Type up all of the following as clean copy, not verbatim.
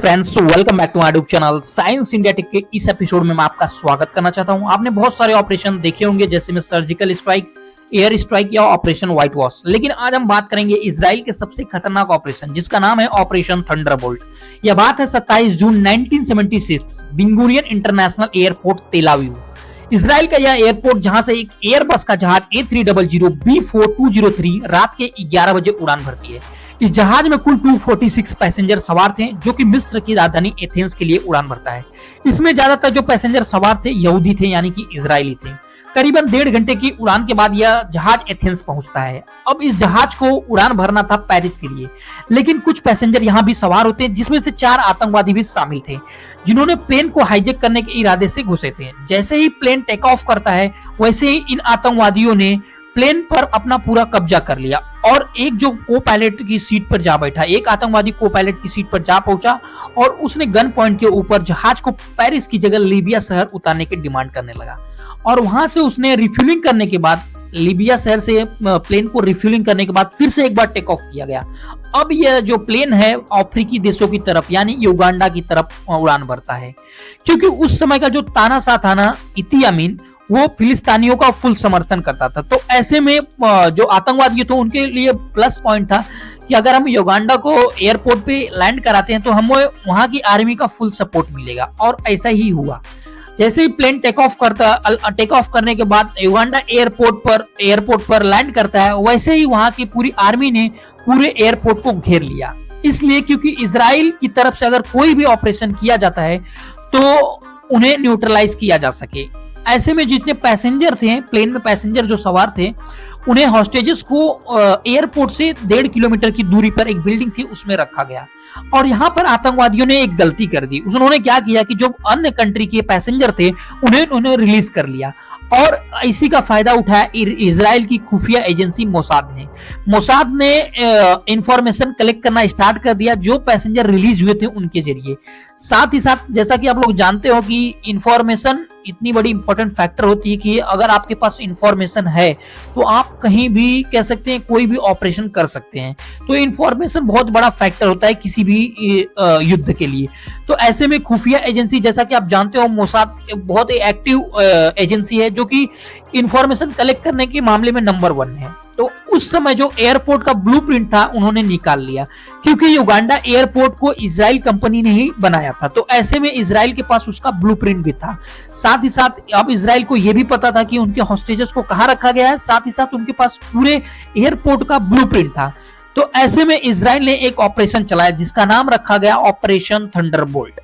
Friends, तो welcome back to my YouTube channel science India tech के इस episode में मैं आपका स्वागत करना चाहता हूं। आपने बहुत सारे ऑपरेशन देखे होंगे, जैसे में सर्जिकल स्ट्राइक, एयर स्ट्राइक या ऑपरेशन व्हाइट वॉश। लेकिन आज हम बात करेंगे इजराइल के सबसे खतरनाक ऑपरेशन, जिसका नाम है ऑपरेशन थंडरबोल्ट। यह बात है 27 जून 1976, बिंगुरियन इंटरनेशनल एयरपोर्ट तेल अवीव। इजराइल का यह एयरपोर्ट, जहां से एक एयरबस का जहाज A300 B4203 रात के 11 बजे उड़ान भरती है। इस जहाज में कुल 246 पैसेंजर सवार थे, जो कि मिस्र की राजधानी एथेंस के लिए उड़ान भरता है। इसमें ज्यादातर जो पैसेंजर सवार थे यहूदी थे, यानी कि इजरायली थे। करीबन 1.5 घंटे की उड़ान के बाद यह जहाज एथेंस पहुंचता है। अब इस जहाज को उड़ान भरना था पेरिस के लिए, लेकिन कुछ पैसेंजर यहाँ भी सवार होते हैं, जिसमें से 4 आतंकवादी भी शामिल थे, जिन्होंने प्लेन को हाईजैक करने के इरादे से घुसे थे। जैसे ही प्लेन टेक ऑफ करता है, वैसे ही इन आतंकवादियों ने प्लेन पर अपना पूरा कब्जा कर लिया और एक जो को पायलट की सीट पर जा बैठा, एक आतंकवादी को पायलट की सीट पर जा पहुंचा और उसने गन पॉइंट के ऊपर जहाज को पेरिस की जगह लीबिया शहर उतारने की डिमांड करने लगा। और वहां से उसने रिफ्यूलिंग करने के बाद, लीबिया शहर से प्लेन को रिफ्यूलिंग करने के बाद फिर से एक बार टेक ऑफ किया गया। अब यह जो प्लेन है अफ्रीकी देशों की तरफ, यानी युगांडा की तरफ उड़ान भरता है, क्योंकि उस समय का जो तानाशाह था ना, इदी अमीन, वो फिलिस्तीनियों का फुल समर्थन करता था। तो ऐसे में जो आतंकवादी थे, उनके लिए प्लस पॉइंट था कि अगर हम युगांडा को एयरपोर्ट पे लैंड कराते हैं तो हमें वहां की आर्मी का फुल सपोर्ट मिलेगा। और ऐसा ही हुआ। जैसे ही प्लेन टेक ऑफ करने के बाद युगांडा एयरपोर्ट पर लैंड करता है, वैसे ही वहां की पूरी आर्मी ने पूरे एयरपोर्ट को घेर लिया। इसलिए क्योंकि इजराइल की तरफ से अगर कोई भी ऑपरेशन किया जाता है तो उन्हें न्यूट्रलाइज किया जा सके। ऐसे में जितने पैसेंजर थे, प्लेन में पैसेंजर जो सवार थे, उन्हें हॉस्टेजेस को एयरपोर्ट से 1.5 किलोमीटर की दूरी पर एक बिल्डिंग थी, उसमें रखा गया। और यहाँ पर आतंकवादियों ने एक गलती कर दी। उन्होंने क्या किया कि जो अन्य कंट्री के पैसेंजर थे उन्हें रिलीज कर लिया, और इसी का फायदा उठाया इजराइल की खुफिया एजेंसी मोसाद ने इंफॉर्मेशन कलेक्ट करना स्टार्ट कर दिया, जो पैसेंजर रिलीज हुए थे उनके जरिए। साथ ही साथ, जैसा कि आप लोग जानते हो कि इंफॉर्मेशन इतनी बड़ी इंपॉर्टेंट फैक्टर होती है कि अगर आपके पास इंफॉर्मेशन है तो आप कहीं भी कह सकते हैं, कोई भी ऑपरेशन कर सकते हैं। तो इंफॉर्मेशन बहुत बड़ा फैक्टर होता है किसी भी युद्ध के लिए। तो ऐसे में खुफिया एजेंसी, जैसा कि आप जानते हो, मोसाद बहुत ही एक्टिव एजेंसी है, जो कि इंफॉर्मेशन कलेक्ट करने के मामले में नंबर 1 है। तो उस समय जो एयरपोर्ट का ब्लूप्रिंट था उन्होंने निकाल लिया, क्योंकि युगांडा एयरपोर्ट को इजराइल कंपनी ने ही बनाया था। तो ऐसे में इजराइल के पास उसका ब्लूप्रिंट भी था। साथ ही साथ अब इजराइल को यह भी पता था कि उनके हॉस्टेजेस को कहां रखा गया है, साथ ही साथ उनके पास पूरे एयरपोर्ट का ब्लूप्रिंट था। तो ऐसे में इजराइल ने एक ऑपरेशन चलाया, जिसका नाम रखा गया ऑपरेशन थंडरबोल्ट।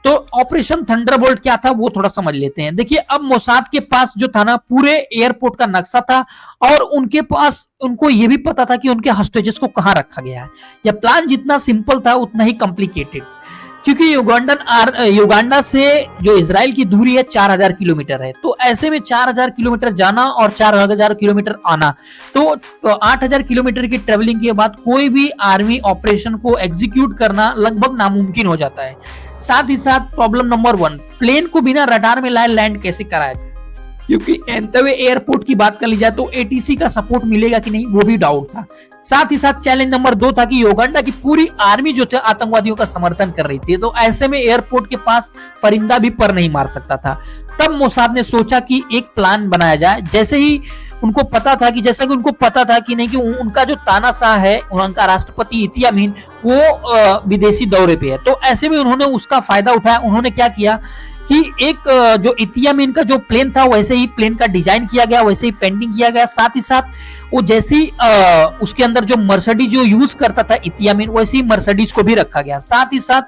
तो ऑपरेशन थंडरबोल्ट क्या था वो थोड़ा समझ लेते हैं। देखिए, अब मोसाद के पास जो था ना, पूरे एयरपोर्ट का नक्शा था, और उनके पास, उनको यह भी पता था कि उनके हॉस्टेजेस को कहां रखा गया है। यह प्लान जितना सिंपल था उतना ही कॉम्प्लिकेटेड, क्योंकि युगांडा से जो इजराइल की दूरी है 4000 किलोमीटर है। तो ऐसे में 4000 किलोमीटर जाना और 4000 किलोमीटर आना, तो 8000 किलोमीटर की ट्रेवलिंग के बाद कोई भी आर्मी ऑपरेशन को एग्जीक्यूट करना लगभग नामुमकिन हो जाता है। साथ ही साथ प्रॉब्लम नंबर 1, प्लेन को बिना रडार में लाए लैंड कैसे कराया जाए, क्योंकि एंतवे एयरपोर्ट की बात कर ली जाए तो एटीसी का सपोर्ट मिलेगा कि नहीं, वो भी डाउट था। साथ ही साथ चैलेंज नंबर 2 था कि युगांडा की पूरी आर्मी जो थे आतंकवादियों का समर्थन कर रही थी। तो ऐसे में एयरपोर्ट के पास परिंदा भी पर नहीं मार सकता था। तब मोसाद ने सोचा कि एक प्लान बनाया जाए। जैसे ही उनको पता था कि नहीं, कि उनका जो तानाशाह है, उनका राष्ट्रपति इदी अमीन, वो विदेशी दौरे पे है। तो ऐसे में उन्होंने उसका फायदा उठाया। उन्होंने क्या किया कि एक जो इदी अमीन का जो प्लेन था, वैसे ही प्लेन का डिजाइन किया गया, वैसे ही पेंटिंग किया गया। साथ ही साथ वो जैसे ही उसके अंदर जो मर्सिडीज जो यूज करता था इदी अमीन, वैसे ही मर्सिडीज को भी रखा गया। साथ ही साथ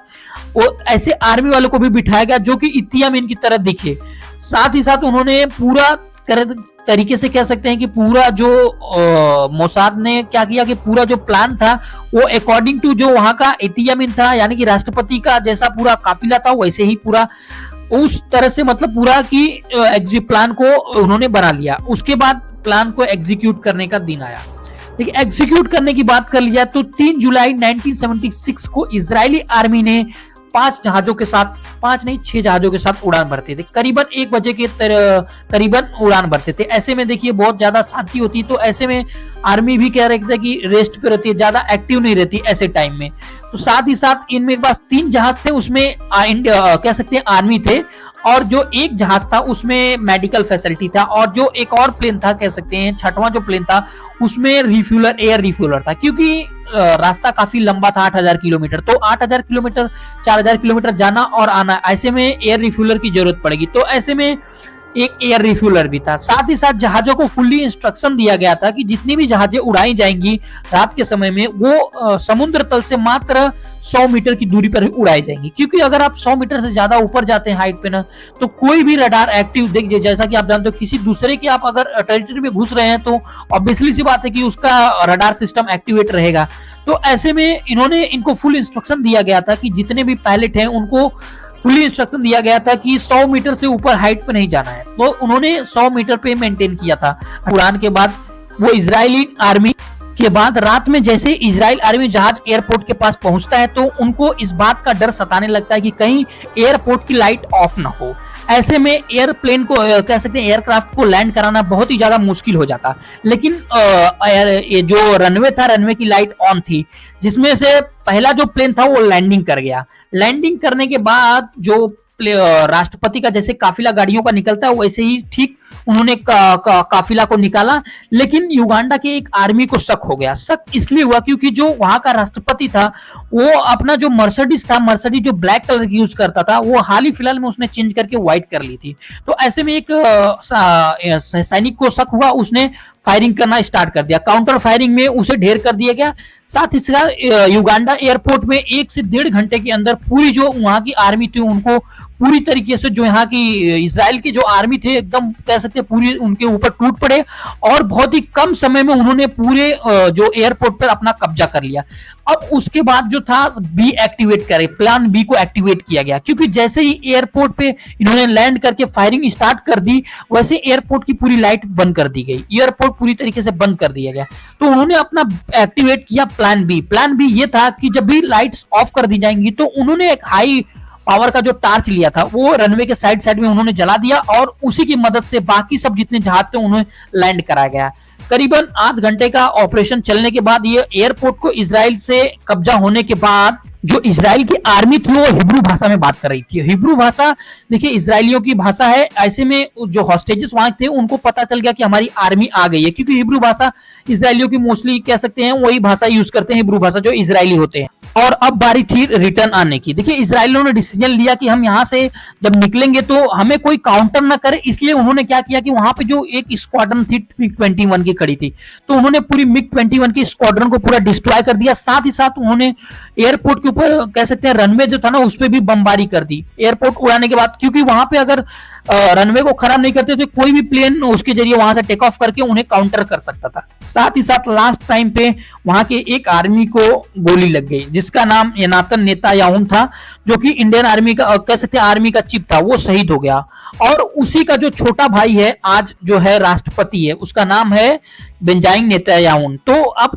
वो ऐसे आर्मी वालों को भी बिठाया गया जो कि इदी अमीन की तरह दिखे। साथ ही साथ उन्होंने पूरा तरीके से कह सकते हैं कि पूरा जो मोसाद ने क्या किया कि पूरा जो प्लान था वो अकॉर्डिंग टू जो वहां का इदी अमीन था, यानी कि राष्ट्रपति का जैसा पूरा काफिला था, वैसे ही पूरा उस तरह से, मतलब पूरा की प्लान को उन्होंने बना लिया। उसके बाद प्लान को एग्जीक्यूट करने का दिन आया। देखिए, एग्जीक्यूट करने की बात कर लिया तो 3 जुलाई 1976 को इजरायली आर्मी ने 5 जहाजों के साथ, 5 नहीं 6 जहाजों के साथ उड़ान भरते थे। करीबन 1 बजे के करीबन उड़ान भरते थे। ऐसे में देखिए बहुत ज्यादा शांति होती, तो ऐसे में आर्मी भी कह रहे थे कि रेस्ट पे रहती है, ज्यादा एक्टिव नहीं रहती ऐसे टाइम में। तो साथ ही साथ इनमें पास 3 जहाज थे, उसमें कह सकते हैं आर्मी थे, और जो एक जहाज था उसमें मेडिकल फैसिलिटी था, और जो एक और प्लेन था कह सकते हैं 6वां जो प्लेन था उसमें रिफ्यूलर, एयर रिफ्यूलर था, क्योंकि रास्ता काफी लंबा था 8000 किलोमीटर। तो 8000 किलोमीटर 4000 किलोमीटर जाना और आना, ऐसे में एयर रिफ्यूलर की जरूरत पड़ेगी। तो ऐसे में एक एयर रिफ्यूलर भी था। साथ ही साथ जहाजों को फुल्ली इंस्ट्रक्शन दिया गया था कि जितनी भी जहाजें उड़ाई जाएंगी रात के समय में वो समुद्र तल से मात्र 100 मीटर की दूरी पर ही उड़ाई जाएंगी, क्योंकि अगर आप 100 मीटर से ज्यादा ऊपर जाते हैं हाइट पे ना, तो कोई भी रडार एक्टिव देख, जैसा कि आप जानते हो किसी दूसरे के आप अगर टेरिटरी में घुस रहे हैं तो ऑब्वियसली सी बात है कि उसका रडार सिस्टम एक्टिवेट रहेगा। तो ऐसे में इनको फुल इंस्ट्रक्शन दिया गया था कि जितने भी पायलट हैं उनको फुली इंस्ट्रक्शन दिया गया था कि 100 मीटर से ऊपर हाइट पे नहीं जाना है। तो उन्होंने 100 मीटर पे मेंटेन किया था। उड़ान के बाद वो इजरायली आर्मी के बाद रात में जैसे इजराइल आर्मी जहाज एयरपोर्ट के पास पहुंचता है तो उनको इस बात का डर सताने लगता है कि कहीं एयरपोर्ट की लाइट ऑफ ना हो। ऐसे में एयरप्लेन को कह सकते हैं एयरक्राफ्ट को लैंड कराना बहुत ही ज्यादा मुश्किल हो जाता। लेकिन ये जो रनवे था, रनवे की लाइट ऑन थी, जिसमें से पहला जो प्लेन था वो लैंडिंग कर गया। लैंडिंग करने के बाद जो राष्ट्रपति का जैसे काफिला गाड़ियों का निकलता है वैसे ही ठीक उन्होंने काफिला को निकाला। लेकिन युगांडा के एक आर्मी को शक हो गया। शक इसलिए हुआ क्योंकि जो वहां का राष्ट्रपति था वो अपना जो मर्सिडीज था, मर्सिडीज जो ब्लैक कलर की यूज करता था, वो हाल ही फिलहाल में उसने चेंज करके व्हाइट कर ली थी। तो ऐसे में एक सैनिक को शक हुआ, उसने फायरिंग करना स्टार्ट कर दिया। काउंटर फायरिंग में उसे ढेर कर दिया गया। साथ ही साथ युगांडा एयरपोर्ट में 1 से 1.5 घंटे के अंदर पूरी जो वहां की आर्मी थी उनको पूरी तरीके से, जो यहाँ की इजराइल की जो आर्मी थे एकदम कह सकते हैं पूरी उनके ऊपर टूट पड़े, और बहुत ही कम समय में उन्होंने पूरे जो एयरपोर्ट पर अपना कब्जा कर लिया। अब उसके बाद जो था बी एक्टिवेट करे, प्लान बी को एक्टिवेट किया गया, क्योंकि जैसे ही एयरपोर्ट पे इन्होंने लैंड करके फायरिंग स्टार्ट कर दी वैसे एयरपोर्ट की पूरी लाइट बंद कर दी गई, एयरपोर्ट पूरी तरीके से बंद कर दिया गया। तो उन्होंने अपना एक्टिवेट किया प्लान बी। प्लान बी ये था कि जब भी लाइट्स ऑफ कर दी जाएंगी तो उन्होंने एक हाई पावर का जो टार्च लिया था वो रनवे के साइड साइड में उन्होंने जला दिया, और उसी की मदद से बाकी सब जितने जहाज थे उन्हें लैंड कराया गया। करीबन 8 घंटे का ऑपरेशन चलने के बाद ये एयरपोर्ट को इजराइल से कब्जा होने के बाद जो इजराइल की आर्मी थी वो हिब्रू भाषा में बात कर रही थी। हिब्रू भाषा देखिए इजरायलियों की भाषा है। ऐसे में जो हॉस्टेजेस वहां थे उनको पता चल गया कि हमारी आर्मी आ गई है, क्योंकि हिब्रू भाषा इजरायलियों की मोस्टली कह सकते हैं वही भाषा यूज करते हैं, हिब्रू भाषा जो इजरायली होते हैं। और अब बारी थी रिटर्न आने की। देखिए इजरायलियों ने डिसीजन लिया कि हम यहाँ से जब निकलेंगे तो हमें कोई काउंटर ना करे, इसलिए उन्होंने क्या किया कि वहां पे जो एक स्क्वाड्रन थी मिग 21 की खड़ी थी, तो उन्होंने पूरी मिग 21 की स्क्वाड्रन को पूरा डिस्ट्रॉय कर दिया। साथ ही साथ उन्होंने एयरपोर्ट के ऊपर कह सकते हैं रनवे जो था ना उस पर भी बमबारी कर दी एयरपोर्ट उड़ाने के बाद, क्योंकि वहां पे अगर रनवे को खराब नहीं करते तो कोई भी प्लेन उसके जरिए वहां से टेक ऑफ करके उन्हें काउंटर कर सकता था। साथ ही साथ लास्ट टाइम पे वहां के एक आर्मी को गोली लग गई जिसका नाम योनातान नेतान्याहू था, जो कि इंडियन आर्मी का कह सकते हैं आर्मी का चीफ था, वो शहीद हो गया। और उसी का जो छोटा भाई है आज जो है राष्ट्रपति है, उसका नाम है बेंजामिन नेतान्याहू। तो अब